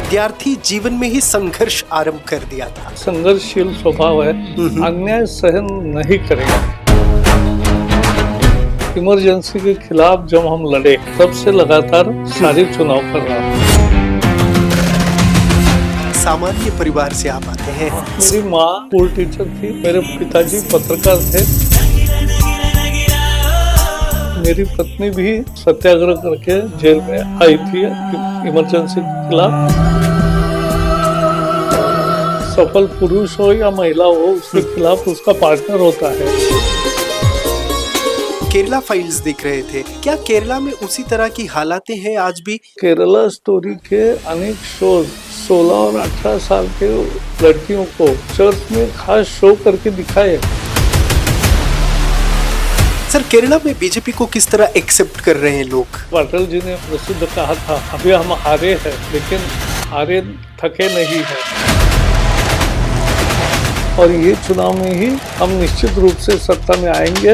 विद्यार्थी जीवन में ही संघर्ष आरंभ कर दिया था। संघर्षशील स्वभाव है, अन्याय सहन नहीं करेगा। इमरजेंसी के खिलाफ जब हम लड़े तब से लगातार सारे चुनाव कर रहा हूँ। सामान्य परिवार से आप आते हैं। मेरी माँ स्कूल टीचर थी, मेरे पिताजी पत्रकार थे, मेरी पत्नी भी सत्याग्रह करके जेल में आई थी इमरजेंसी के खिलाफ। सफल पुरुष हो या महिला हो, उसके खिलाफ उसका पार्टनर होता है। केरला फाइल्स देख रहे थे, क्या केरला में उसी तरह की हालातें हैं आज भी? केरला स्टोरी के अनेक शोज 16 और 18 साल के लड़कियों को चर्च में खास शो करके दिखाए। सर, केरला में बीजेपी को किस तरह एक्सेप्ट कर रहे हैं लोग? अटल जी ने प्रसिद्ध कहा था, अभी हम हारे हैं लेकिन हारे थके नहीं हैं, और ये चुनाव में ही हम निश्चित रूप से सत्ता में आएंगे।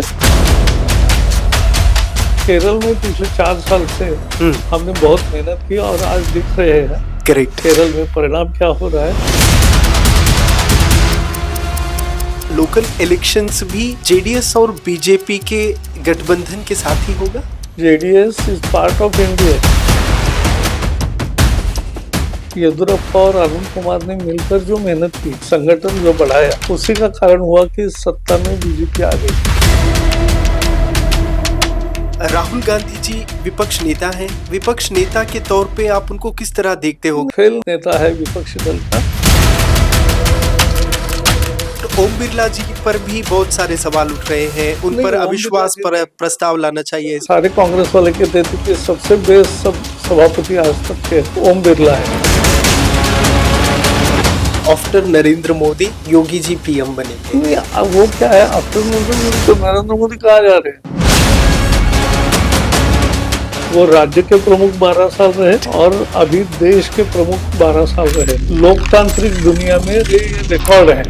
केरल में पिछले 4 साल से हमने बहुत मेहनत की और आज दिख रहे हैं। करेक्ट। केरल में परिणाम क्या हो रहा है। लोकल इलेक्शंस भी जेडीएस और बीजेपी के गठबंधन के साथ ही होगा? JDS is part of India. Yediyurappa और अरुण कुमार ने मिलकर जो मेहनत की, संगठन जो बढ़ाया, उसी का कारण हुआ कि सत्ता में बीजेपी आ गई। राहुल गांधी जी विपक्ष नेता हैं। विपक्ष नेता के तौर पे आप उनको किस तरह देखते हो? फेल नेता है विपक्षी दल का। ओम बिरला जी पर भी बहुत सारे सवाल उठ रहे हैं, उन पर अविश्वास पर प्रस्ताव लाना चाहिए। सारे कांग्रेस वाले कहते थे कि सबसे बेस्ट सभापति आज तक के ओम बिरला है। आफ्टर नरेंद्र मोदी योगी जी पीएम बनेंगे। वो क्या है, आफ्टर नरेंद्र मोदी कहा जा रहे हैं। वो राज्य के प्रमुख 12 साल रहे और अभी देश के प्रमुख 12 साल रहे। लोकतांत्रिक दुनिया में ये रिकॉर्ड है।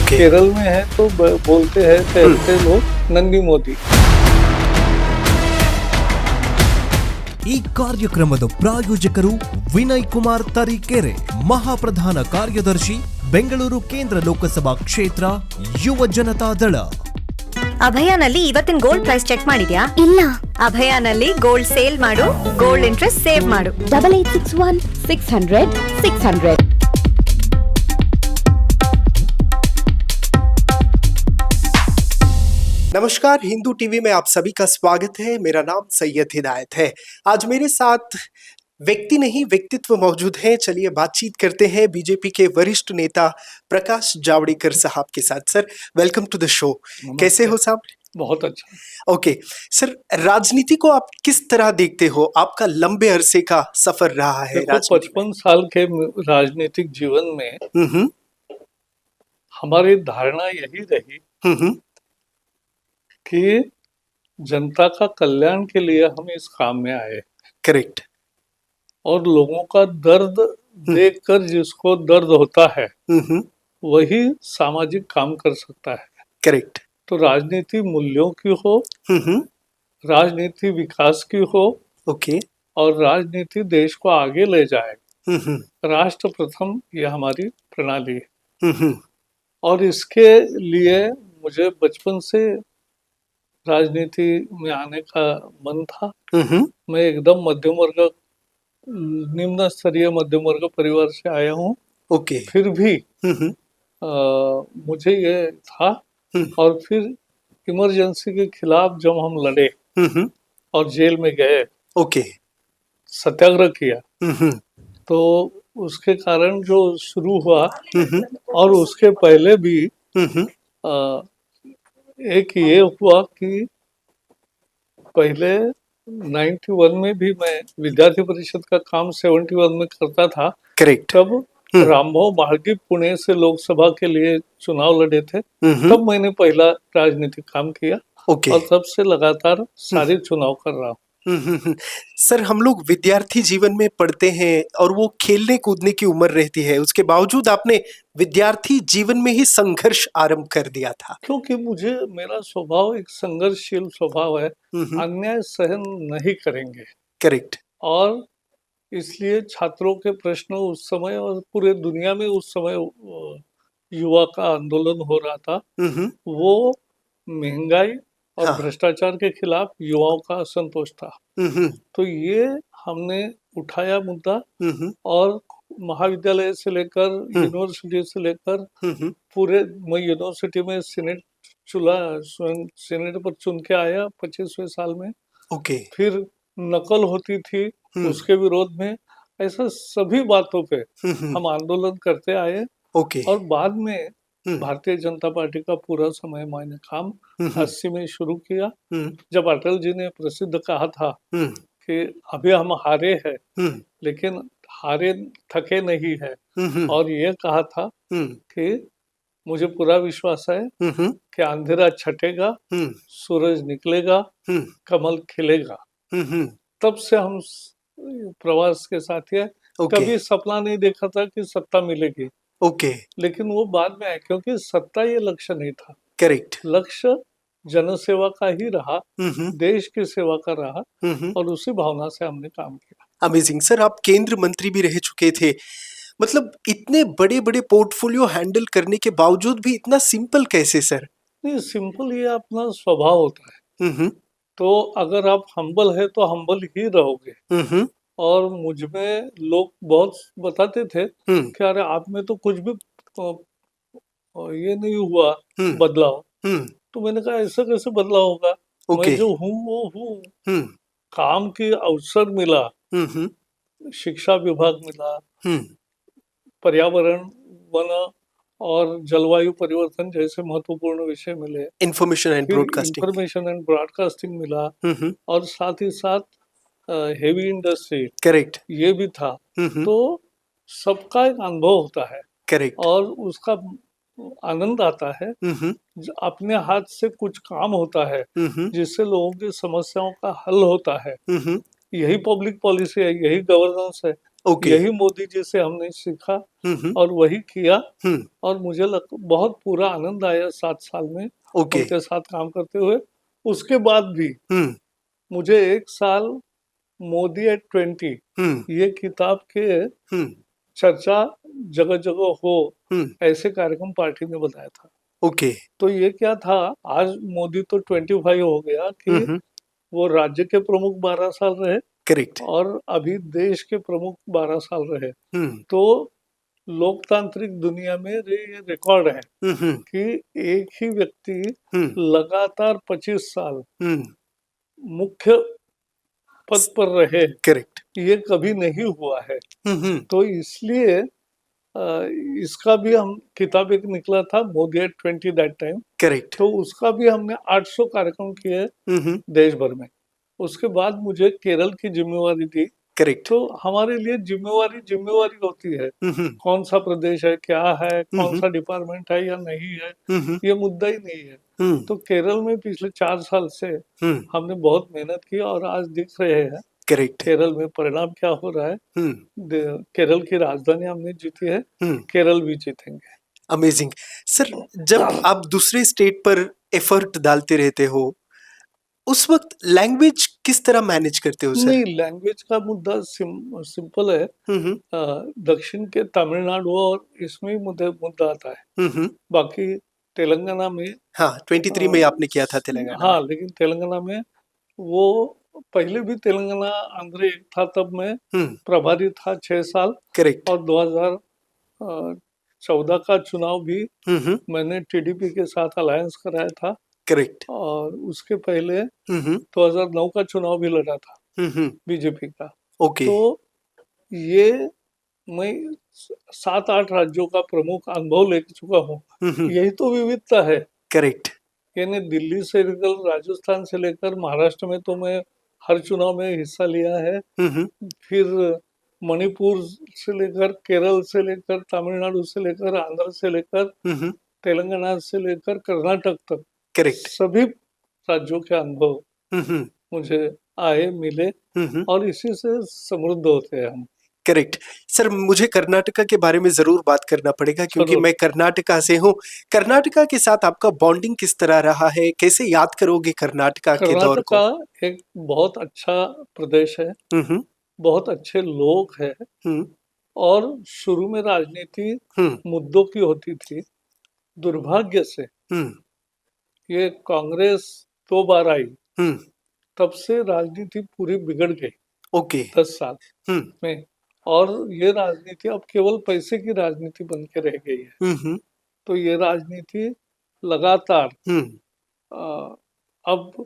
केरल में है तो बोलते हैं, कहते लोग नंदी मोदी। ಈ ಕಾರ್ಯಕ್ರಮದ ಪ್ರಾಯೋಜಕರು ವಿನಯ್ ಕುಮಾರ್ ತರೀಕೆರೆ, ಮಹಾಪ್ರಧಾನ ಕಾರ್ಯದರ್ಶಿ, ಬೆಂಗಳೂರು ಕೇಂದ್ರ ಲೋಕಸಭಾ ಕ್ಷೇತ್ರ, ಯುವ ಜನತಾ ದಳ. ಅಭಯಾನಲ್ಲಿ ಇವತ್ತಿನ ಗೋಲ್ಡ್ ಪ್ರೈಸ್ ಚೆಕ್ ಮಾಡಿದ್ಯಾ? ಇಲ್ಲ. ಅಭಯಾನಲ್ಲಿ ಗೋಲ್ಡ್ ಸೇಲ್ ಮಾಡು, ಗೋಲ್ಡ್ ಇಂಟ್ರೆಸ್ಟ್ ಸೇವ್ ಮಾಡು. 8861 600 600. नमस्कार, हिंदू टीवी में आप सभी का स्वागत है। मेरा नाम सैयद हिदायत है। आज मेरे साथ व्यक्ति नहीं व्यक्तित्व मौजूद हैं। चलिए बातचीत करते हैं बीजेपी के वरिष्ठ नेता प्रकाश जावड़ेकर साहब के साथ। Sir, welcome to the show. कैसे हो साहब? बहुत अच्छा। ओके सर, राजनीति को आप किस तरह देखते हो? आपका लंबे अरसे का सफर रहा है। 55 साल के राजनीतिक जीवन में हमारी धारणा यही रही कि जनता का कल्याण के लिए हम इस काम में आए। करेक्ट। और लोगों का दर्द देखकर जिसको दर्द होता है वही सामाजिक काम कर सकता है। करेक्ट। तो राजनीति मूल्यों की हो, राजनीति विकास की हो, ओके, और राजनीति देश को आगे ले जाए। राष्ट्र प्रथम, ये हमारी प्रणाली है। और इसके लिए मुझे बचपन से राजनीति में आने का मन था। मैं एकदम मध्यम वर्ग, निम्न स्तरीय मध्यम वर्ग परिवार से आया हूँ। ओके। फिर भी मुझे ये था, और फिर इमरजेंसी के खिलाफ जब हम लड़े और जेल में गए, ओके, सत्याग्रह किया, तो उसके कारण जो शुरू हुआ, और उसके पहले भी एक ये हुआ कि पहले 91 में भी मैं विद्यार्थी परिषद का काम 71 में करता था। करेक्ट। तब रामभाऊ म्हाळगी पुणे से लोकसभा के लिए चुनाव लड़े थे। तब मैंने पहला राजनीतिक काम किया। ओके। और तब से लगातार सारे चुनाव कर रहा हूँ। सर, हम लोग विद्यार्थी जीवन में पढ़ते हैं और वो खेलने कूदने की उम्र रहती है, उसके बावजूद आपने विद्यार्थी जीवन में ही संघर्ष आरंभ कर दिया था। क्योंकि मेरा स्वभाव एक संघर्षशील स्वभाव है। अन्याय सहन नहीं करेंगे। करेक्ट। और इसलिए छात्रों के प्रश्न उस समय और पूरे दुनिया में उस समय युवा का आंदोलन हो रहा था, वो महंगाई और हाँ। भ्रष्टाचार के खिलाफ युवाओं का असंतोष था। तो ये हमने उठाया मुद्दा, और महाविद्यालय से लेकर यूनिवर्सिटी से लेकर पूरे, मैं यूनिवर्सिटी में सीनेट पर चुन के आया 25वें साल में। ओके। फिर नकल होती थी उसके विरोध में, ऐसा सभी बातों पे हम आंदोलन करते आए। ओके। और बाद में भारतीय जनता पार्टी का पूरा समय मैंने काम 80 में शुरू किया, जब अटल जी ने प्रसिद्ध कहा था कि अभी हम हारे हैं, लेकिन हारे थके नहीं है, और ये कहा था कि मुझे पूरा विश्वास है कि अंधेरा छटेगा, सूरज निकलेगा, कमल खिलेगा। तब से हम प्रवास के साथी हैं। कभी सपना नहीं देखा था कि सत्ता मिलेगी, ओके। लेकिन वो बाद में आया, क्योंकि सत्ता ये लक्ष्य नहीं था। करेक्ट। लक्ष्य जनसेवा का ही रहा, देश की सेवा का रहा, और उसी भावना से हमने काम किया। अमेजिंग सर, आप केंद्र मंत्री भी रह चुके थे, मतलब इतने बड़े बड़े पोर्टफोलियो हैंडल करने के बावजूद भी इतना सिंपल कैसे सर? नहीं, सिंपल ये अपना स्वभाव होता है। तो अगर आप हम्बल है तो हम्बल ही रहोगे। और मुझ में लोग बहुत बताते थे कि अरे आप में तो कुछ भी ये नहीं हुआ बदलाव। तो मैंने कहा ऐसा कैसे बदलाव होगा, मैं जो हूँ वो हूँ। काम की अवसर मिला, शिक्षा विभाग मिला, पर्यावरण, वन और जलवायु परिवर्तन जैसे महत्वपूर्ण विषय मिले, इंफॉर्मेशन एंड ब्रॉडकास्टिंग मिला, और साथ ही साथ हेवी इंडस्ट्री, करेक्ट, ये भी था। तो सबका एक अनुभव होता है, करेक्ट, और उसका आनंद आता है। अपने हाथ से कुछ काम होता है जिससे लोगों की समस्याओं का हल होता है। यही पब्लिक पॉलिसी है, यही गवर्नेंस है, यही मोदी जी से हमने सीखा और वही किया। और मुझे बहुत पूरा आनंद आया 7 साल में उनके साथ काम करते हुए। उसके बाद भी मुझे 1 साल मोदी एट 20 ये किताब के चर्चा जगह जगह हो, ऐसे कार्यक्रम पार्टी ने बताया था। तो ये क्या था, आज मोदी तो 25 हो गया कि वो राज्य के प्रमुख 12 साल रहे, करेक्ट, और अभी देश के प्रमुख 12 साल रहे। तो लोकतांत्रिक दुनिया में ये रिकॉर्ड है कि एक ही व्यक्ति लगातार 25 साल मुख्य पद पर रहे, करेक्ट, ये कभी नहीं हुआ है। तो इसलिए इसका भी हम किताब एक निकला था, Modi at 20 that time, correct. तो उसका भी हमने 800 कार्यक्रम किए देश भर में। उसके बाद मुझे केरल की जिम्मेवारी दी। करेक्ट। तो हमारे लिए जिम्मेवारी होती है, कौन सा प्रदेश है, क्या है, कौन सा डिपार्टमेंट है या नहीं है, ये मुद्दा ही नहीं है। तो केरल में पिछले 4 साल से हमने बहुत मेहनत की, और आज दिख रहे हैं करेक्ट, केरल में परिणाम क्या हो रहा है। केरल की राजधानी हमने जीती है, केरल भी जीतेंगे। अमेजिंग सर, जब आप दूसरे स्टेट पर एफर्ट डालते रहते हो, उस वक्त लैंग्वेज किस तरह मैनेज करते हो सर? नहीं, लैंग्वेज का मुद्दा सिंपल है। दक्षिण के तमिलनाडु और इसमें मुद्दा आता है। बाकी तेलंगाना में, हाँ 23 में आपने किया था तेलंगाना। हाँ, लेकिन तेलंगाना में वो पहले भी तेलंगाना आंध्र एक था, तब मैं प्रभारी था 6 साल। करेक्ट। और 2014 का चुनाव भी मैंने टीडीपी के साथ अलायंस कराया था। करेक्ट। और उसके पहले 2009 का चुनाव भी लड़ा था बीजेपी का। तो ये मैं 7-8 राज्यों का प्रमुख अनुभव ले चुका हूँ। यही तो विविधता है। करेक्ट। यानी दिल्ली से लेकर राजस्थान से लेकर महाराष्ट्र में तो मैं हर चुनाव में हिस्सा लिया है। फिर मणिपुर से लेकर, केरल से लेकर, तमिलनाडु से लेकर, आंध्र से लेकर, तेलंगाना से लेकर कर्नाटक तक, करेक्ट, सभी राज्यों के अनुभव मुझे आए, मिले, और इसी से समृद्ध होते हैं हम। करेक्ट सर, मुझे कर्नाटका के बारे में जरूर बात करना पड़ेगा, क्योंकि मैं कर्नाटका से हूँ। कर्नाटका के साथ आपका बॉन्डिंग किस तरह रहा है, कैसे याद करोगे कर्नाटका के दौर को? कर्नाटका एक बहुत अच्छा प्रदेश है। बहुत अच्छे लोग हैं, हम्म और शुरू में राजनीति हम्म मुद्दों की होती थी। दुर्भाग्य से हम्म ये कांग्रेस 2 बार आई, हम्म तब से राजनीति पूरी बिगड़ गई ओके 10 साल हम्म में। और ये राजनीति अब केवल पैसे की राजनीति बन के रह गई है। हम्म तो ये राजनीति लगातार हम्म अ, अब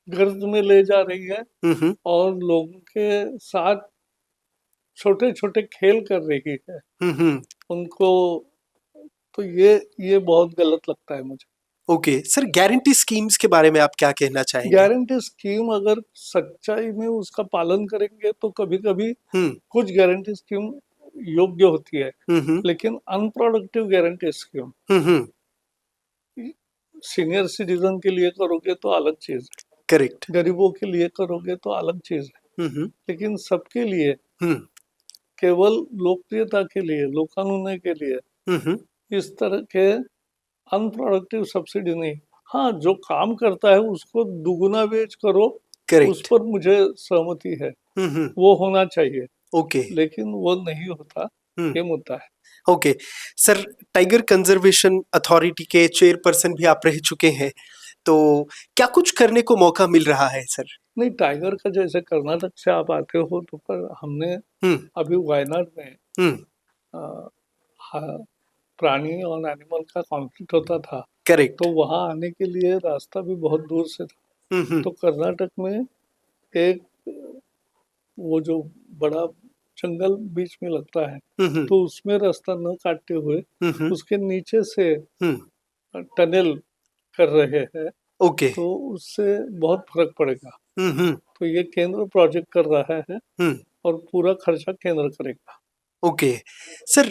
गर्द में ले जा रही है, हम्म और लोगों के साथ छोटे छोटे खेल कर रही है हम्म उनको। तो ये बहुत गलत लगता है मुझे। ओके सर, गारंटी स्कीम्स के बारे में आप क्या कहना चाहेंगे? गारंटी स्कीम अगर सच्चाई में उसका पालन करेंगे तो कभी कभी हम्म कुछ गारंटी स्कीम योग्य होती है, हम्म लेकिन अनप्रोडक्टिव गारंटी स्कीम हम्म सीनियर सिटीजन के लिए करोगे तो अलग चीज है, करेक्ट गरीबों के लिए करोगे तो अलग चीज है, हम्म लेकिन सबके लिए हम्म केवल लोकप्रियता के लिए, लोकानुनय के लिए हम्म इस तरह के अनप्रोडक्टिव सब्सिडी नहीं। हाँ, जो काम करता है उसको दुगुना वेज करो, उस करेक्ट पर मुझे सहमति है, हम्म वो होना चाहिए, ओके लेकिन वो नहीं होता, हम्म ये मुद्दा है। Okay sir, tiger conservation authority के चेयरपर्सन भी आप रह चुके हैं, तो क्या कुछ करने को मौका मिल रहा है सर? नहीं, टाइगर का जैसे कर्नाटक से आप आते हो, तो पर हमने हम्म अभी वायनाड में हम्म अ, हाँ, प्राणी और एनिमल का कॉन्फ्लिक्ट होता था, करेक्ट तो वहां आने के लिए रास्ता भी बहुत दूर से था। तो कर्नाटक में एक वो जो बड़ा जंगल बीच में लगता है, हम्म तो उसमें रास्ता न काटते हुए हम्म उसके नीचे से हम्म टनल कर रहे हैं, ओके तो उससे बहुत फर्क पड़ेगा। हम्म तो ये केंद्र प्रोजेक्ट कर रहा है, हम्म और पूरा खर्चा केंद्र करेगा। ओके सर,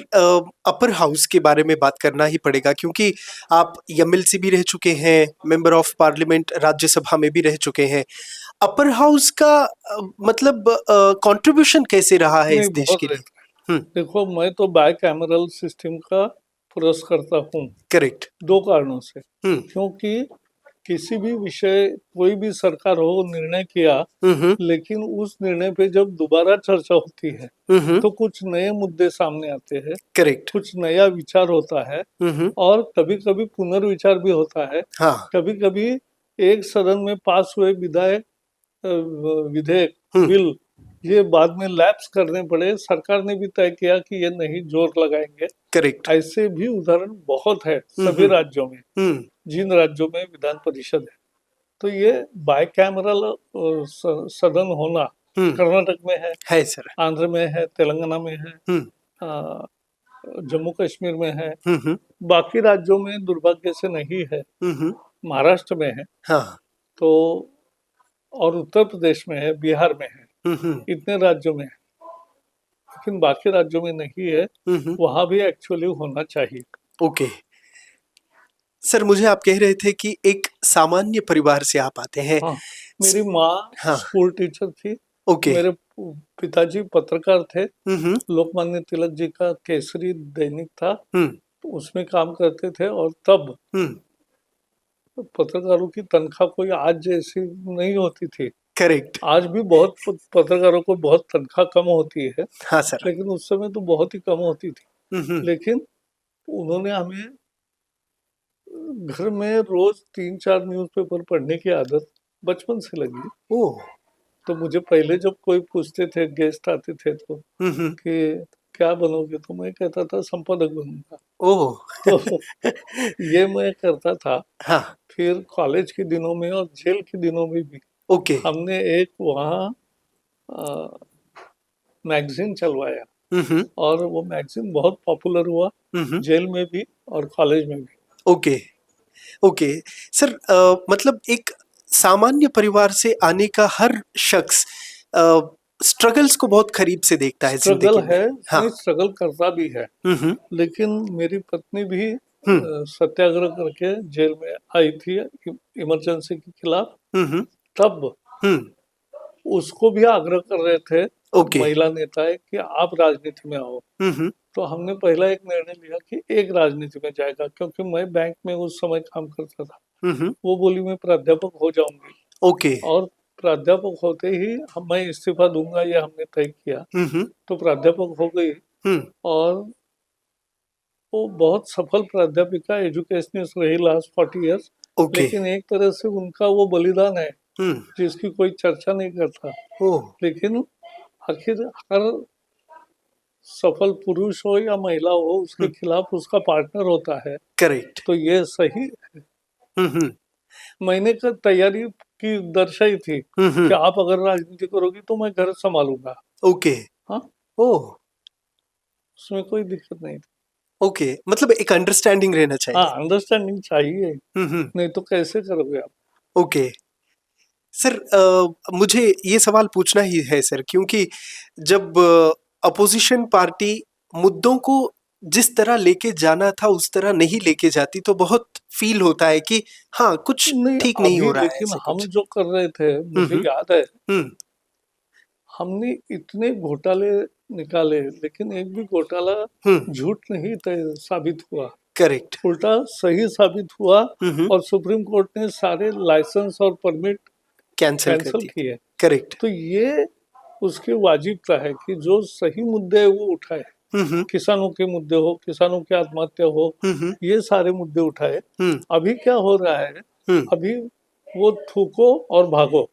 अपर हाउस के बारे में बात करना ही पड़ेगा, क्योंकि आप एमएलसी भी रह चुके हैं, मेंबर ऑफ पार्लियामेंट राज्यसभा में भी रह चुके हैं। अपर हाउस का मतलब कंट्रीब्यूशन कैसे रहा है नहीं, इस देश बहुत के लिए? रहता है। देखो, मैं तो कैमरल सिस्टम का पुरस्कार करता हूँ, करेक्ट 2 कारणों से। हम्म क्योंकि किसी भी विषय, कोई भी सरकार हो, निर्णय किया, हम्म लेकिन उस निर्णय पे जब दोबारा चर्चा होती है हम्म तो कुछ नए मुद्दे सामने आते हैं, करेक्ट कुछ नया विचार होता है, और कभी कभी पुनर्विचार भी होता है। हाँ कभी कभी एक सदन में पास हुए विधेयक, हम्म बिल, ये बाद में लैप्स करने पड़े, सरकार ने भी तय किया कि ये नहीं, जोर लगाएंगे। करेक्ट ऐसे भी उदाहरण बहुत है सभी राज्यों में, हम्म जिन राज्यों में विधान परिषद है। तो ये बायकैमरल सदन होना कर्नाटक में है सर। आंध्र में है, तेलंगाना में है, हम्म अ, जम्मू कश्मीर में है, हम्म बाकी राज्यों में दुर्भाग्य से नहीं है। हम्म महाराष्ट्र में है, हाँ तो और उत्तर प्रदेश में है, बिहार में है, इतने राज्यों में है, लेकिन बाकी राज्यों में नहीं है। वहां भी एक्चुअली होना चाहिए। ओके सर, मुझे आप कह रहे थे कि एक सामान्य परिवार से आप आते हैं। हाँ, मेरी माँ हाँ स्कूल टीचर थी, ओके मेरे पिताजी पत्रकार थे, हम्म लोकमान्य तिलक जी का केसरी दैनिक था, हम्म तो उसमें काम करते थे। और तब हम्म पत्रकारों की तनख्वाह कोई आज जैसी नहीं होती थी। करेक्ट आज भी बहुत पत्रकारों को बहुत तनख्वाह कम होती है, हाँ सर लेकिन उस समय तो बहुत ही कम होती थी। हम्म लेकिन उन्होंने हमें घर में रोज 3-4 न्यूज़पेपर पढ़ने की आदत बचपन से लगी। ओह तो मुझे पहले जब कोई पूछते थे, गेस्ट आते थे, तो हम्म कि क्या बनोगे, तो मैं कहता था संपादक बनूंगा। ओह तो ये मैं करता था। हाँ फिर कॉलेज के दिनों में और जेल के दिनों में भी ओके हमने एक वहाँ मैगजीन चलवाया, हम्म और वो मैगजीन बहुत पॉपुलर हुआ, जेल में भी और कॉलेज में भी। ओके ओके सर, मतलब एक सामान्य परिवार से आने का हर शख्स स्ट्रगल्स को बहुत करीब से देखता है स्ट्रगल जिंदगी में। है, हाँ नहीं, स्ट्रगल करता भी है। लेकिन मेरी पत्नी भी सत्याग्रह करके जेल में आई थी इमरजेंसी के खिलाफ। तब उसको भी आग्रह कर रहे थे ओके महिला नेता कि आप राजनीति में आओ। तो हमने पहला एक निर्णय लिया कि एक राजनीति में जाएगा, क्योंकि मैं बैंक में उस समय काम करता था। वो बोली मैं प्राध्यापक हो जाऊंगी, ओके और प्राध्यापक होते ही मैं इस्तीफा दूंगा ये हमने तय किया, तो प्राध्यापक हो गई और वो बहुत सफल प्राध्यापिका एजुकेशनिस्ट रही लास्ट 40 इयर्स। ओके। लेकिन एक तरह से उनका वो बलिदान है जिसकी कोई चर्चा नहीं करता। लेकिन आखिर हर सफल पुरुष हो या महिला हो, उसके खिलाफ उसका पार्टनर होता है। करेक्ट। तो ये सही है। मैंने का तैयारी की दर्शाई थी कि आप अगर राजनीति करोगी तो मैं घर संभालूंगा। ओके। हाँ, ओह, उसमें कोई दिक्कत नहीं थी। ओके, मतलब एक अंडरस्टैंडिंग रहना चाहिए। हाँ, अंडरस्टैंडिंग चाहिए, नहीं तो कैसे करोगे आप। ओके सर, मुझे ये सवाल पूछना ही है सर, क्योंकि जब अपोजिशन पार्टी मुद्दों को जिस तरह लेके जाना था उस तरह नहीं लेके जाती तो बहुत फील होता है कि हाँ कुछ ठीक नहीं हो रहा है। लेकिन ऐसे हम कुछ। जो कर रहे थे, मुझे याद है हम्म, हमने इतने घोटाले निकाले, लेकिन एक भी घोटाला झूठ नहीं साबित हुआ, करेक्ट। उल्टा सही साबित हुआ। और सुप्रीम कोर्ट ने सारे लाइसेंस और परमिट कैंसिल कैंसिल किए। करेक्ट। तो ये उसकी वाजिबता है कि जो सही मुद्दे है वो उठाए। किसानों के मुद्दे हो, किसानों की आत्महत्या हो, ये सारे मुद्दे उठाए। अभी क्या हो रहा है, अभी वो थूको और भागो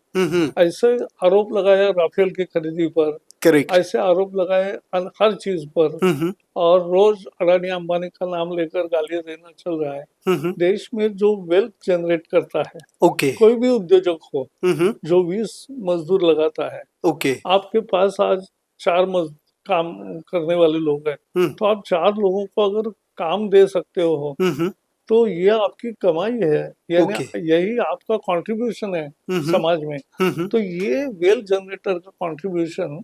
ऐसे आरोप लगाया राफेल की खरीदी पर, करेक्ट। ऐसे आरोप लगाए हर चीज पर, और रोज अडानी अंबानी का नाम लेकर गालियां देना चल रहा है। देश में जो वेल्थ जनरेट करता है, ओके। कोई भी उद्योजक हो, जो 20 मजदूर लगाता है, ओके। आपके पास आज 4 काम करने वाले लोग हैं, तो आप 4 लोगों को अगर काम दे सकते हो तो ये आपकी कमाई है, यानी यही आपका कंट्रीब्यूशन है समाज में। तो ये वेल्थ जनरेटर का कंट्रीब्यूशन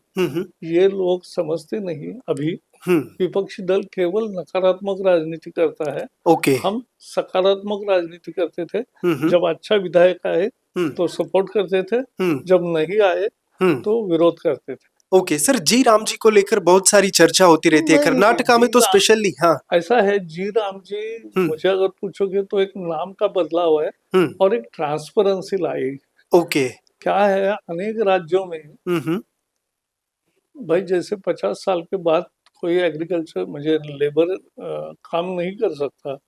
ये लोग समझते नहीं। अभी विपक्षी दल केवल नकारात्मक राजनीति करता है। ओके। हम सकारात्मक राजनीति करते थे। जब अच्छा विधायक आए तो सपोर्ट करते थे, जब नहीं आए तो विरोध करते थे। ओके सर, जी राम जी को लेकर बहुत सारी चर्चा होती रहती है कर्नाटका में तो स्पेशली। हाँ, ऐसा है, जी राम जी मुझे अगर पूछोगे तो एक नाम का बदलाव है और एक ट्रांसपेरेंसी लाई। ओके। क्या है, अनेक राज्यों में भाई जैसे 50 साल के बाद कोई एग्रीकल्चर मुझे लेबर काम नहीं कर सकता,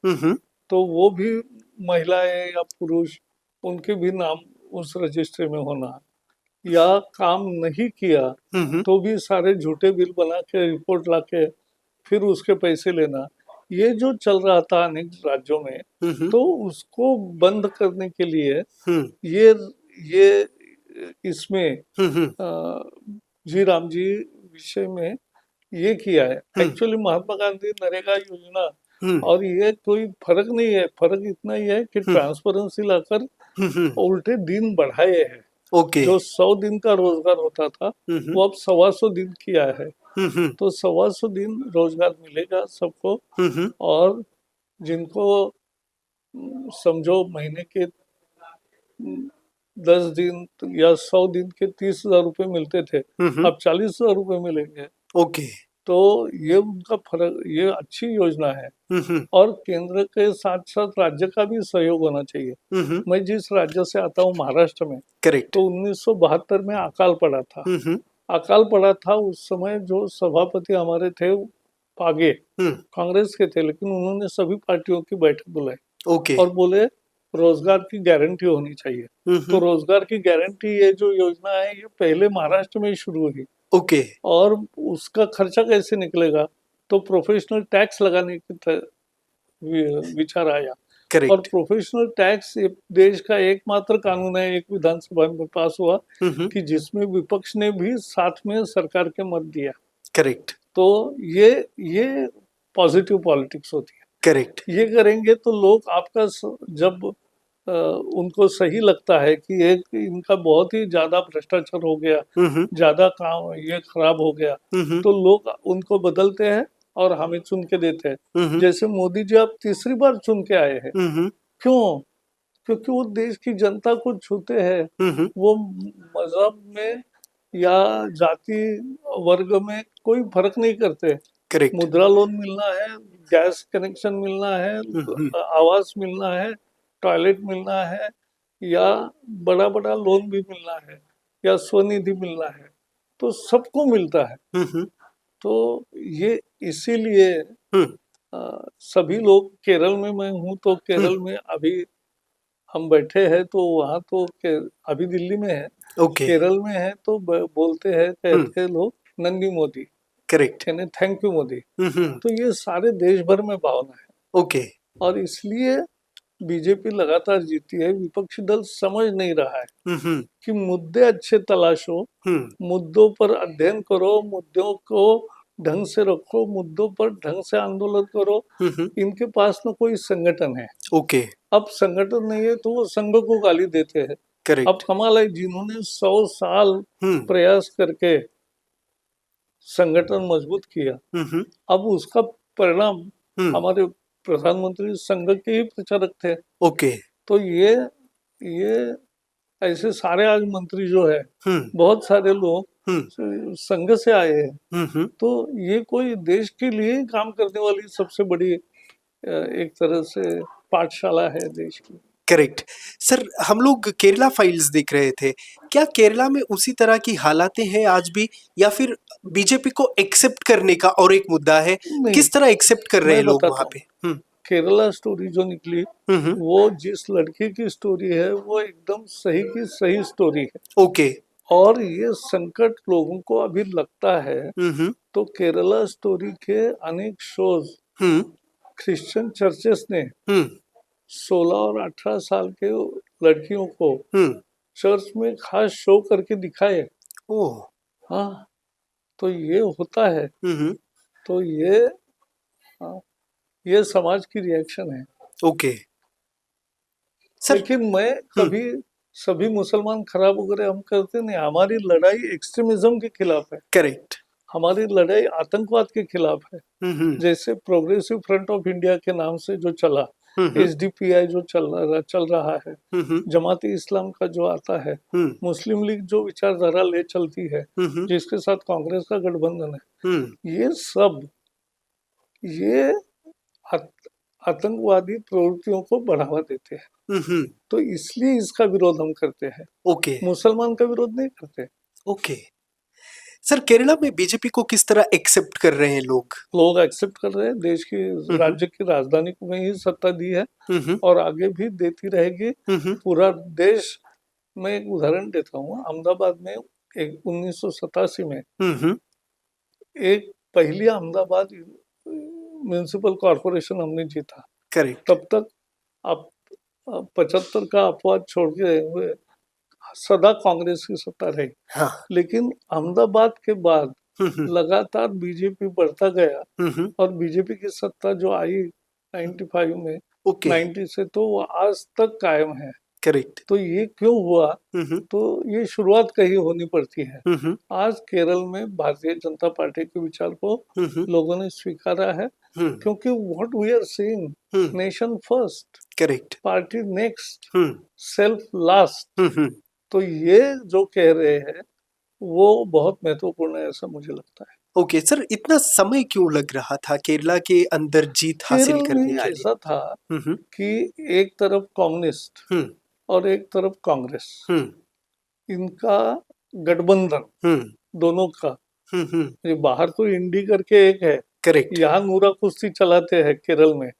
तो वो भी महिलाएं या पुरुष, उनके भी नाम उस रजिस्ट्री में होना, या काम नहीं किया तो भी सारे झूठे बिल बना के रिपोर्ट लाके फिर उसके पैसे लेना, ये जो चल रहा था अनेक राज्यों में, तो उसको बंद करने के लिए ये इसमें जी राम जी विषय में ये किया है। एक्चुअली महात्मा गांधी नरेगा योजना, और ये कोई फर्क नहीं है, फर्क इतना ही है कि ट्रांसपेरेंसी लाकर उल्टे दिन बढ़ाए हैं। ओके। जो 100 दिन का रोजगार होता था वो अब 125 दिन किया है। तो 125 दिन रोजगार मिलेगा सबको, और जिनको समझो महीने के 10 दिन या 100 दिन के 30,000 रुपए मिलते थे, अब 40,000 रुपए मिलेंगे। ओके। तो ये उनका फर्क, ये अच्छी योजना है। और केंद्र के साथ साथ राज्य का भी सहयोग होना चाहिए। मैं जिस राज्य से आता हूँ महाराष्ट्र में, करेक्ट, तो 1972 में अकाल पड़ा था। अकाल पड़ा था उस समय जो सभापति हमारे थे पागे कांग्रेस के थे, लेकिन उन्होंने सभी पार्टियों की बैठक बुलाई ओके, और बोले रोजगार की गारंटी होनी चाहिए। तो रोजगार की गारंटी ये जो योजना है ये पहले महाराष्ट्र में ही शुरू हुई। ओके। और उसका खर्चा कैसे निकलेगा, तो प्रोफेशनल टैक्स लगाने की विचार आया। करेक्ट। और प्रोफेशनल टैक्स देश का एकमात्र कानून है, एक विधानसभा में पास हुआ कि जिसमें विपक्ष ने भी साथ में सरकार के मत दिया। करेक्ट। तो ये पॉजिटिव पॉलिटिक्स होती है। करेक्ट। ये करेंगे तो लोग आपका जब उनको सही लगता है कि एक इनका बहुत ही ज्यादा भ्रष्टाचार हो गया, ज्यादा काम ये खराब हो गया, तो लोग उनको बदलते हैं और हमें चुन के देते हैं। जैसे मोदी जी अब तीसरी बार चुन के आए हैं। क्यों? क्योंकि वो देश की जनता को छूते हैं। वो मजहब में या जाति वर्ग में कोई फर्क नहीं करते। करेक्ट। मुद्रा लोन मिलना है, गैस कनेक्शन मिलना है, आवास मिलना है, टॉयलेट मिलना है, या बड़ा बड़ा लोन भी मिलना है, या स्वनिधि मिलना है, तो सबको मिलता है। तो ये इसीलिए सभी लोग, केरल में मैं हूँ तो केरल में अभी हम बैठे हैं, तो वहाँ तो अभी दिल्ली में है, ओके, केरल में है, तो बोलते हैं, कहते हैं लोग नंदी मोदी, करेक्ट, यानी थैंक यू मोदी। तो ये सारे देश भर में भावना है, ओके, और इसलिए बीजेपी लगातार जीती है। विपक्षी दल समझ नहीं रहा है कि मुद्दे अच्छे तलाशो, मुद्दों पर अध्ययन करो, मुद्दों को ढंग से रखो, मुद्दों पर ढंग से आंदोलन करो। इनके पास न कोई संगठन है। ओके, अब संगठन नहीं है तो वो संघ को गाली देते हैं। अब करेक्ट, कमाल है, जिन्होंने 100 साल प्रयास करके संगठन मजबूत किया, अब उसका परिणाम हमारे प्रधानमंत्री संघ के ही प्रचारक थे। ओके, तो ये ऐसे सारे आज मंत्री जो है, बहुत सारे लोग संघ से आए हैं। तो ये कोई देश के लिए काम करने वाली सबसे बड़ी एक तरह से पाठशाला है देश की। करेक्ट। सर, हम लोग केरला फाइल्स देख रहे थे, क्या केरला में उसी तरह की हालातें हैं आज भी, या फिर बीजेपी को एक्सेप्ट करने का और एक मुद्दा है, नहीं, किस तरह एक्सेप्ट कर रहे हैं मैं लोग बताता वहाँ पे? केरला स्टोरी जो निकली, वो जिस लड़की की स्टोरी है वो एकदम सही की सही स्टोरी है। ओके, और ये संकट लोगों को अभी लगता है, तो केरला स्टोरी के अनेक शोज क्रिश्चियन चर्चेस ने 16 और 18 साल के लड़कियों को चर्च में खास शो करके दिखाए। ओह, हाँ, तो ये होता है। तो ये समाज की रिएक्शन है। Okay sir. लेकिन मैं कभी सभी मुसलमान खराब वगैरह हम करते नहीं। हमारी लड़ाई एक्सट्रीमिज्म के खिलाफ है, करेक्ट, हमारी लड़ाई आतंकवाद के खिलाफ है। जैसे प्रोग्रेसिव फ्रंट ऑफ इंडिया के नाम से जो चला, एसडीपीआई जो चल रहा है, जमाती इस्लाम का जो आता है, मुस्लिम लीग जो विचारधारा ले चलती है, जिसके साथ कांग्रेस का गठबंधन है, ये सब ये आतंकवादी प्रवृत्तियों को बढ़ावा देते हैं। तो इसलिए इसका विरोध हम करते हैं। ओके, मुसलमान का विरोध नहीं करते। ओके सर, केरला में बीजेपी को किस तरह एक्सेप्ट कर रहे हैं लोग? लोग एक्सेप्ट कर रहे हैं। देश की राज्य की राजधानी में ही सत्ता दी है और आगे भी देती रहेगी। पूरा देश, मैं एक उदाहरण देता हूँ। अहमदाबाद में 1987 में एक पहली अहमदाबाद म्यूनिसिपल कॉर्पोरेशन हमने जीता। करेक्ट, तब तक आप 75 का अपवाद छोड़ के हुए सदा कांग्रेस की सत्ता रही। हाँ, लेकिन अहमदाबाद के बाद लगातार बीजेपी बढ़ता गया और बीजेपी की सत्ता जो आई 95 में, ओके, 90 से, तो वो आज तक कायम है। करेक्ट, तो ये क्यों हुआ? तो ये शुरुआत कहीं होनी पड़ती है। आज केरल में भारतीय जनता पार्टी के विचार को लोगों ने स्वीकारा है, क्योंकि what we are seeing, nation first, correct, party next, self last. तो ये जो कह रहे हैं वो बहुत महत्वपूर्ण है, ऐसा मुझे लगता है। ओके सर, इतना समय क्यों लग रहा था केरला के अंदर जीत हासिल केरल करने में के ऐसा था लिए? कि एक तरफ कम्युनिस्ट और एक तरफ कांग्रेस, इनका गठबंधन दोनों का। ये बाहर तो इंडी करके एक है, करेक्ट, यहाँ नूरा कुश्ती चलाते हैं केरल में,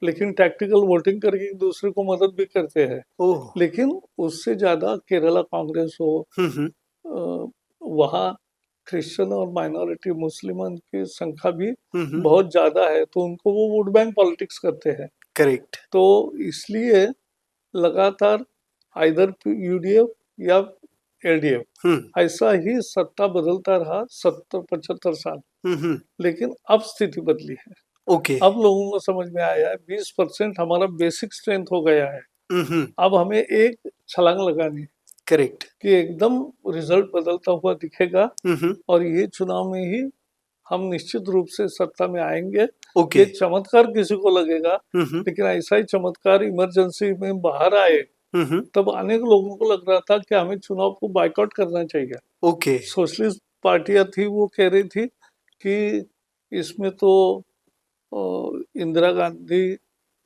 लेकिन टैक्टिकल वोटिंग करके एक दूसरे को मदद भी करते हैं। ओह, लेकिन उससे ज्यादा केरला कांग्रेस हो, वहाँ क्रिश्चियन और माइनॉरिटी मुस्लिम की संख्या भी बहुत ज्यादा है, तो उनको वो वोट बैंक पॉलिटिक्स करते हैं। करेक्ट, तो इसलिए लगातार आइदर यूडीएफ या एलडीएफ, ऐसा ही सत्ता बदलता रहा 70-75 साल। लेकिन अब स्थिति बदली है। ओके, अब लोगों को समझ में आया है 20% हमारा बेसिक स्ट्रेंथ हो गया है। अब हमें एक छलांग लगानी है, करेक्ट, कि एकदम रिजल्ट बदलता हुआ दिखेगा और ये चुनाव में ही हम निश्चित रूप से सत्ता में आएंगे। ओके, ये चमत्कार किसी को लगेगा, लेकिन ऐसा ही चमत्कार इमरजेंसी में बाहर आए, तब अनेक लोगों को लग रहा था कि हमें चुनाव को बाइकआउट करना चाहिए। ओके, सोशलिस्ट पार्टियां थी, वो कह रही थी कि इसमें तो इंदिरा गांधी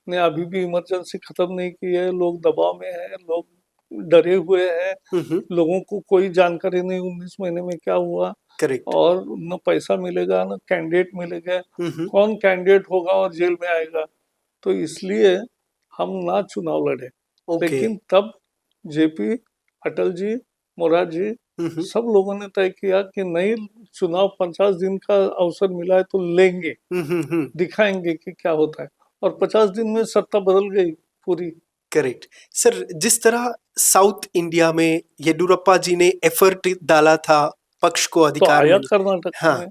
ने अभी भी इमरजेंसी खत्म नहीं की है, लोग दबाव में हैं, लोग डरे हुए हैं, हम्म, लोगों को कोई जानकारी नहीं 19 महीने में क्या हुआ, करेक्ट। और न पैसा मिलेगा न कैंडिडेट मिलेगा, हम्म, कौन कैंडिडेट होगा और जेल में आएगा। तो इसलिए हम ना चुनाव लड़े। ओके। लेकिन तब जेपी, अटल जी, मोरारजी जी, हम्म, सब लोगों ने तय किया कि नहीं, चुनाव 50 दिन का अवसर मिला है तो लेंगे, दिखाएंगे कि क्या होता है। और 50 दिन में सत्ता बदल गई पूरी। करेक्ट। सर, जिस तरह साउथ इंडिया में येडियुरप्पा जी ने एफर्ट डाला था पक्ष को तो अधिकार आया मिले। कर्नाटक हाँ। में।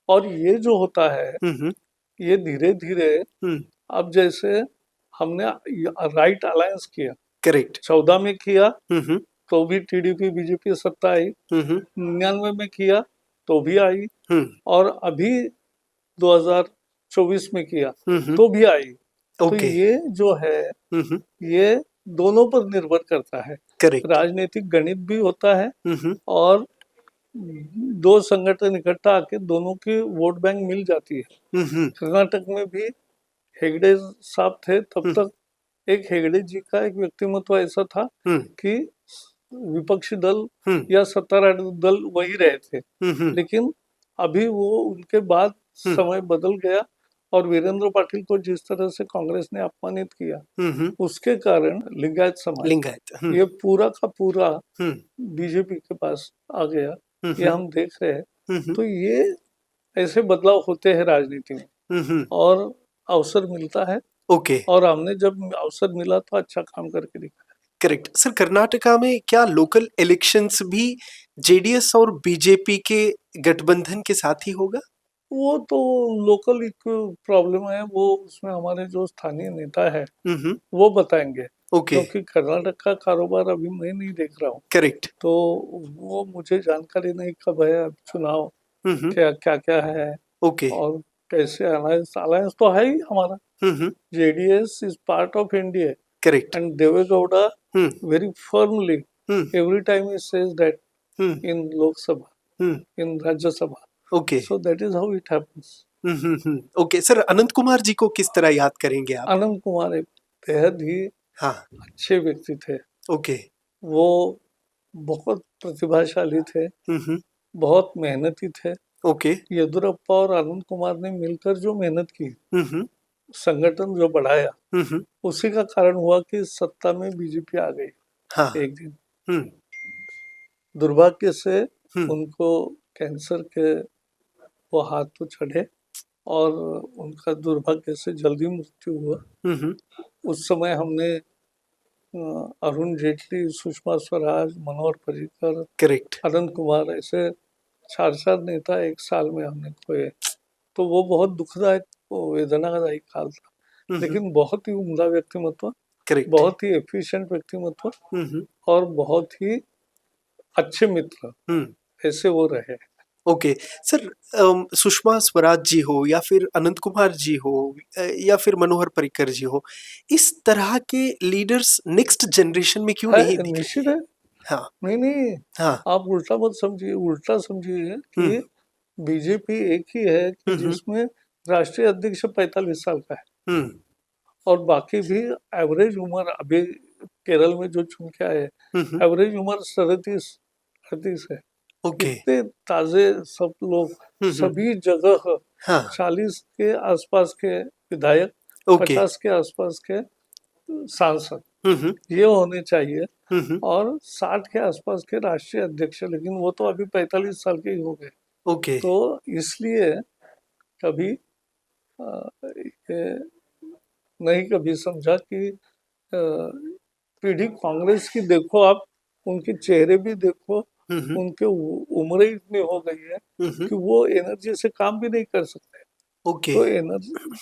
और ये जो होता है, हम्म, ये धीरे धीरे, हम्म, अब जैसे हमने राइट अलायंस किया, करेक्ट। 14 में किया हम्म, तो भी टीडीपी बीजेपी सत्ता आई, हम्म, 99 में किया तो भी आई, हम्म, और अभी 2024 में किया हम्म, तो भी आई। तो ओके। ये जो है, हम्म, ये दोनों पर निर्भर करता है। करेक्ट। राजनीतिक गणित भी होता है, हम्म, और दो संगठन इकट्ठा आके दोनों की वोट बैंक मिल जाती है। हम्म, कर्नाटक में भी हेगड़े साहब थे तब हम्म, तक। एक हेगड़े जी का एक व्यक्तिमत्व ऐसा था हम्म, कि विपक्षी दल हम्म, या सत्तारूढ़ दल वही रहे थे। हम्म, लेकिन अभी वो, उनके बाद हम्म, समय बदल गया, और वीरेंद्र पाटिल को जिस तरह से कांग्रेस ने अपमानित किया, हम्म, उसके कारण लिंगायत समाज लिंगायत। ये पूरा का पूरा हम्म, बीजेपी के पास आ गया। ये हम्म, हम देख रहे हैं। हम्म, तो ये ऐसे बदलाव होते हैं राजनीति में, हम्म, और अवसर मिलता है। ओके। और हमने जब अवसर मिला तो अच्छा काम करके दिखाया। करेक्ट। सर, कर्नाटका में क्या लोकल इलेक्शंस भी जेडीएस और बीजेपी के गठबंधन के साथ ही होगा? वो तो लोकल एक प्रॉब्लम है, वो उसमें हमारे जो स्थानीय नेता है हम्म, वो बताएंगे। ओके। क्योंकि कर्नाटक का कारोबार अभी मैं नहीं देख रहा हूँ, करेक्ट। तो वो मुझे जानकारी नहीं कब है अब चुनाव, हम्म, क्या क्या क्या है, ओके। और कैसे अलायंस। अलायंस तो है ही हमारा, hmm, JDS is part of India, correct. and Devegowda hmm, very firmly hmm, every time he says that hmm, in Lok Sabha, hmm, in Rajya Sabha. Okay. So that is how it happens. Okay. Sir, Anant Kumar ji को किस तरह याद करेंगे आप? आनंद कुमार एक बेहद ही हाँ। अच्छे व्यक्ति थे। ओके। वो बहुत प्रतिभाशाली थे, हम्म, बहुत मेहनती थे। ओके। येदियुरप्पा और आनंद कुमार ने मिलकर जो मेहनत की, हम्म, संगठन जो बढ़ाया, हम्म, उसी का कारण हुआ कि सत्ता में बीजेपी आ गई हाँ। एक दिन। हम्म, दुर्भाग्य से हम्म, उनको कैंसर के वो हाथ तो चढ़े, और उनका दुर्भाग्य से जल्दी मृत्यु हुआ। हम्म, उस समय हमने अरुण जेटली, सुषमा स्वराज, मनोहर पर्रिकर, करेक्ट। अनंत कुमार, ऐसे चार चार नेता एक साल में हमने खोए। तो वो बहुत दुखदायक, वेदनादायी काल था। हम्म, लेकिन बहुत ही उम्दा व्यक्तिमत्व, करेक्ट। बहुत ही एफिशिएंट व्यक्तिमत्व, हम्म, और बहुत ही अच्छे मित्र, हम्म, ऐसे वो रहे। ओके। सर, सुषमा स्वराज जी हो या फिर अनंत कुमार जी हो, या फिर मनोहर पर्रिकर जी हो, इस तरह के लीडर्स नेक्स्ट जनरेशन में क्यों है, नहीं दिख रहे? निश्चित है। हाँ। नहीं नहीं, हाँ। आप उल्टा मत समझिए, उल्टा समझिए हम्म, कि बीजेपी एक ही है कि हम्म, जिसमें राष्ट्रीय अध्यक्ष 45 साल का है, हम्म, और बाकी भी एवरेज उम्र, अभी केरल में जो चुन के आए, हम्म, एवरेज उम्र 37-38 है। ओके। इतने ताजे सब लोग, हम्म, सभी जगह हाँ। 40 के आसपास के विधायक, ओके। 50 के आसपास के सांसद, हम्म, ये होने चाहिए, हम्म, और 60 के आसपास के राष्ट्रीय अध्यक्ष। लेकिन वो तो अभी 45 साल के ही हो गए। ओके। तो इसलिए कभी ये नहीं कभी समझा कि पीढ़ी कांग्रेस की देखो आप, उनके चेहरे भी देखो, हम्म, उनके उम्र इतनी हो गई है हम्म, कि वो एनर्जी से काम भी नहीं कर सकते। ओके। तो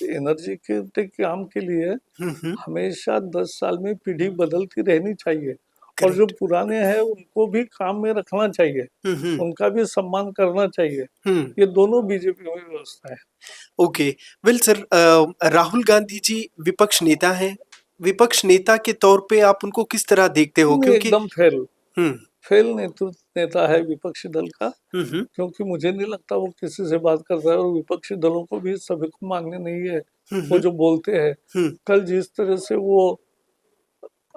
एनर्जी के काम के लिए हम्म, हमेशा 10 साल में पीढ़ी बदलती रहनी चाहिए, और जो करेक्ट। पुराने हैं उनको भी काम में रखना चाहिए, हम्म, उनका भी सम्मान करना चाहिए। हम्म, ये दोनों बीजेपी में व्यवस्था है। Okay. Well sir, Rahul Gandhi ji विपक्ष नेता हैं। विपक्ष नेता के तौर पे आप उनको किस तरह देखते हो? नहीं, क्योंकि एकदम फेल, हम्म, फेल नेता है विपक्षी दल का। हम्म, क्योंकि मुझे नहीं लगता वो किसी से बात करता है, और विपक्षी दलों को भी सभी को मान्य नहीं है वो हम्म, जो बोलते हैं। हम्म, कल जिस तरह से वो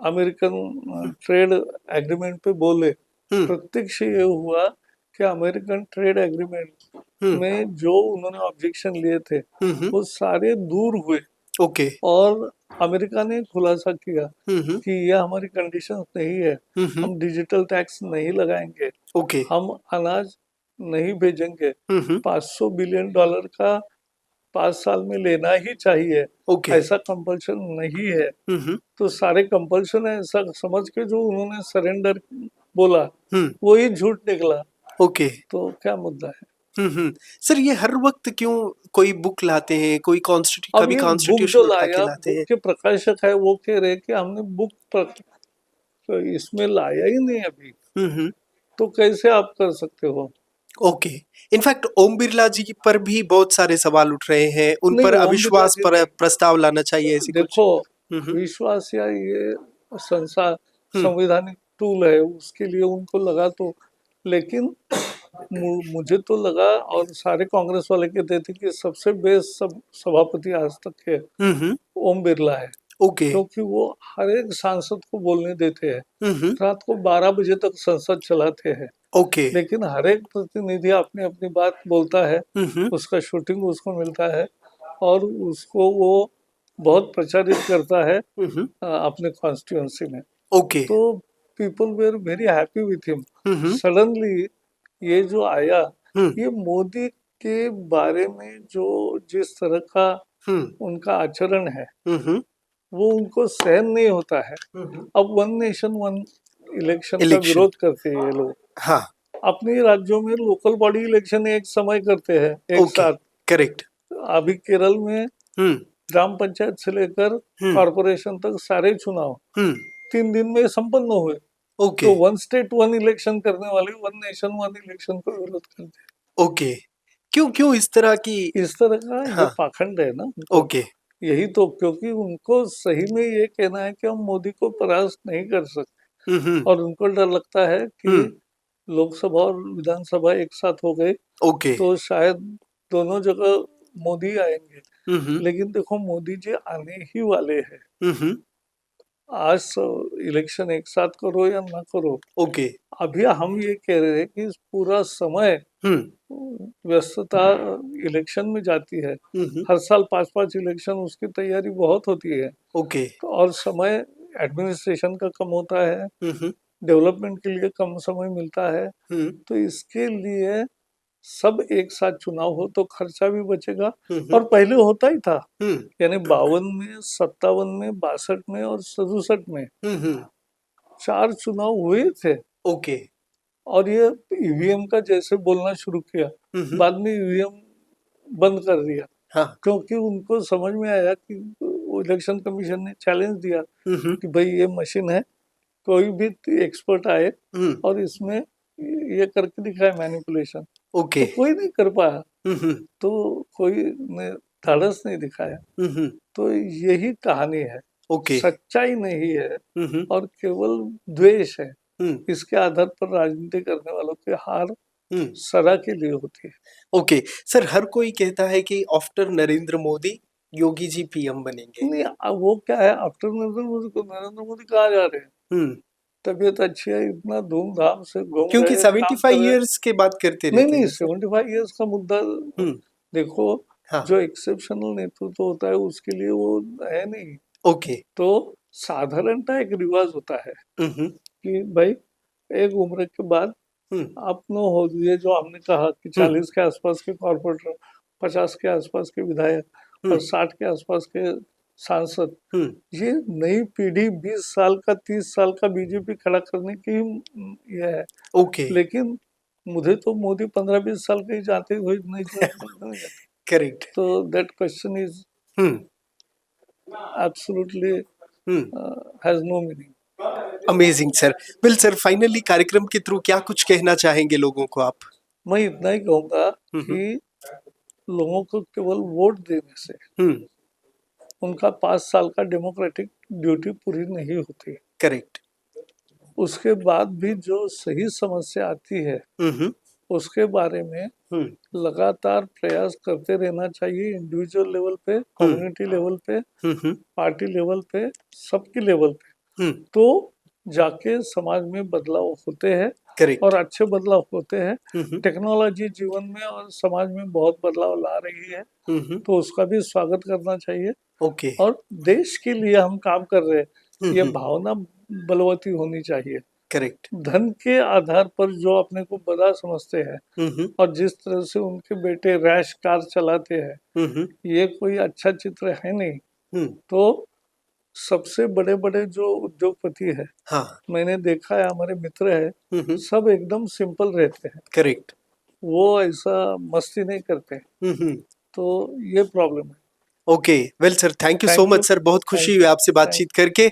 अमेरिकन ट्रेड एग्रीमेंट पे बोले, प्रत्यक्ष ये हुआ कि अमेरिकन ट्रेड एग्रीमेंट में जो उन्होंने ऑब्जेक्शन लिए थे वो सारे दूर हुए। ओके। और अमेरिका ने खुलासा किया कि यह हमारी कंडीशन नहीं है, हम डिजिटल टैक्स नहीं लगाएंगे, ओके। हम अनाज नहीं भेजेंगे, 500 बिलियन डॉलर का 5 साल में लेना ही चाहिए, ओके। ऐसा कंपल्शन नहीं है। तो सारे कंपल्शन है ऐसा समझ के जो उन्होंने सरेंडर बोला वो ही झूठ निकला। ओके। तो क्या मुद्दा है? सर ये हर वक्त क्यों कोई बुक लाते हैं, कोई अब कभी ये बुक कॉन्स्टिट्यूशन जो उठा के लाया, लाते हैं? बुक के प्रकाशक है वो कह रहे कि हमने बुक तो इसमें लाया ही नहीं अभी, तो कैसे आप कर सकते हो? ओके। इनफैक्ट ओम बिरला जी पर भी बहुत सारे सवाल उठ रहे हैं, उन नहीं, पर ओम बिरला अविश्वास जी पर नहीं। प्रस्ताव लाना चाहिए, ऐसी कुछ? देखो, विश्वास या ये संवैधानिक टूल है, उसके लिए उनको लगा तो, लेकिन मुझे तो लगा और सारे कांग्रेस वाले कहते थे कि सबसे बेस्ट सभापति आज तक के ओम बिरला है, ओके। क्योंकि वो हर एक सांसद को बोलने देते हैं, रात को 12 बजे तक संसद चलाते हैं, ओके। लेकिन हर एक प्रतिनिधि अपनी अपनी बात बोलता है, उसका शूटिंग उसको मिलता है और उसको वो बहुत प्रचारित करता है अपने कॉन्स्टिट्यूंसी में। ओके। तो people were very happy with him. Suddenly ये जो आया, ये मोदी के बारे में जो जिस तरह का उनका आचरण है वो उनको सहन नहीं होता है। अब 1 नेशन 1 इलेक्शन का विरोध करते हैं ये लोग। हाँ। अपने राज्यों में लोकल बॉडी इलेक्शन एक समय करते हैं एक साथ। करेक्ट। अभी केरल में ग्राम पंचायत से लेकर कॉर्पोरेशन तक सारे चुनाव 3 दिन में संपन्न हुए। ओके। तो 1 स्टेट 1 इलेक्शन करने वाले 1 नेशन 1 इलेक्शन का विरोध करते हैं। ओके। क्यों क्यों इस तरह का? ये पाखंड है ना। ओके। यही तो, क्योंकि उनको सही में ये कहना है कि हम मोदी को परास्त नहीं कर सकते, और उनको डर लगता है कि लोकसभा और विधानसभा एक साथ हो गए ओके। तो शायद दोनों जगह मोदी आएंगे। लेकिन देखो, मोदी जी आने ही वाले हैं। आज इलेक्शन एक साथ करो या ना करो, ओके। अभी हम ये कह रहे हैं कि पूरा समय व्यस्तता इलेक्शन में जाती है। हर साल 5-5 इलेक्शन, उसकी तैयारी बहुत होती है। ओके। और समय एडमिनिस्ट्रेशन का कम होता है, डेवलपमेंट के लिए कम समय मिलता है। तो इसके लिए सब एक साथ चुनाव हो तो खर्चा भी बचेगा। और पहले होता ही था, यानी 52 में, 57 में, 62 में और 67 में 4 चुनाव हुए थे। ओके। और ये ईवीएम का जैसे बोलना शुरू किया, बाद में ईवीएम बंद कर दिया। हाँ। क्योंकि उनको समझ में आया कि इलेक्शन कमीशन ने चैलेंज दिया कि भाई ये मशीन है, कोई भी एक्सपर्ट आए और इसमें ये करके दिखाए मैनिपुलेशन। ओके। तो कोई नहीं कर पाया, तो कोई ने धाड़स नहीं दिखाया। तो यही कहानी है। ओके। सच्चाई नहीं है और केवल द्वेष है। इसके आधार पर राजनीति करने वालों की हार सदा के लिए होती है। ओके सर, हर कोई कहता है कि आफ्टर नरेंद्र मोदी योगी जी पीएम बनेंगे। नहीं, वो क्या है, आफ्टर नरेंद्र मोदी कहाँ जा रहे हैं? तबीयत अच्छी है, इतना धूमधाम से घूम रहे क्योंकि हैं, 75 इयर्स के बाद करते रहते नहीं हैं। 75 इयर्स का मुद्दा देखो। हाँ। जो एक्सेप्शनल नेतृत्व होता है उसके लिए वो है नहीं। ओके। तो साधारणतः एक रिवाज होता है कि भाई एक उम्र के बाद आप नो हो, ये जो हमने कहा कि 40 के आसपास के कॉर्पोरेटर, 50 के आसपास के विधायक और 60 के आसपास के सांसद, ये नई पीढ़ी 20 साल का 30 साल का बीजेपी खड़ा करने की ये है। ओके। लेकिन मुझे तो मोदी 15-20 साल के ही जाते हुए नहीं करेक्ट। तो that question is absolutely has no meaning. Amazing sir. Bill sir, finally कार्यक्रम के थ्रू क्या कुछ कहना चाहेंगे लोगों को आप? मैं इतना ही कहूंगा कि लोगों को केवल वोट देने से उनका 5 साल का डेमोक्रेटिक ड्यूटी पूरी नहीं होती। करेक्ट। उसके बाद भी जो सही समस्या आती है उसके बारे में लगातार प्रयास करते रहना चाहिए। इंडिविजुअल लेवल पे, कम्युनिटी लेवल पे, पार्टी लेवल पे, सबके लेवल पे। तो जाके समाज में बदलाव होते हैं करेक्ट। और अच्छे बदलाव होते हैं। टेक्नोलॉजी जीवन में और समाज में बहुत बदलाव ला रही है, तो उसका भी स्वागत करना चाहिए। ओके। और देश के लिए हम काम कर रहे हैं, ये भावना बलवती होनी चाहिए। करेक्ट। धन के आधार पर जो अपने को बड़ा समझते हैं और जिस तरह से उनके बेटे रैश कार चलाते हैं, ये कोई अच्छा चित्र है नहीं। तो सबसे बड़े बड़े जो उद्योगपति है, हाँ। मैंने देखा है, हमारे मित्र है, सब एकदम सिंपल रहते हैं। करेक्ट। वो ऐसा मस्ती नहीं करते, तो ये प्रॉब्लम है। Okay, well sir, thank you so Thank much you. Sir, बहुत खुशी Thank हुई you. आपसे बातचीत करके।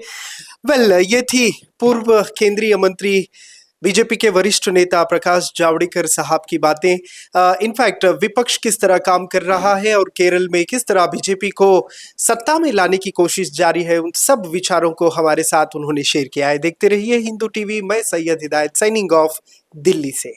वेल, ये थी पूर्व केंद्रीय मंत्री बीजेपी के वरिष्ठ नेता प्रकाश जावड़ेकर साहब की बातें। इनफैक्ट विपक्ष किस तरह काम कर रहा है और केरल में किस तरह बीजेपी को सत्ता में लाने की कोशिश जारी है, उन सब विचारों को हमारे साथ उन्होंने शेयर किया है। देखते रहिए हिंदू टीवी। मैं सैयद हिदायत, साइनिंग ऑफ दिल्ली से।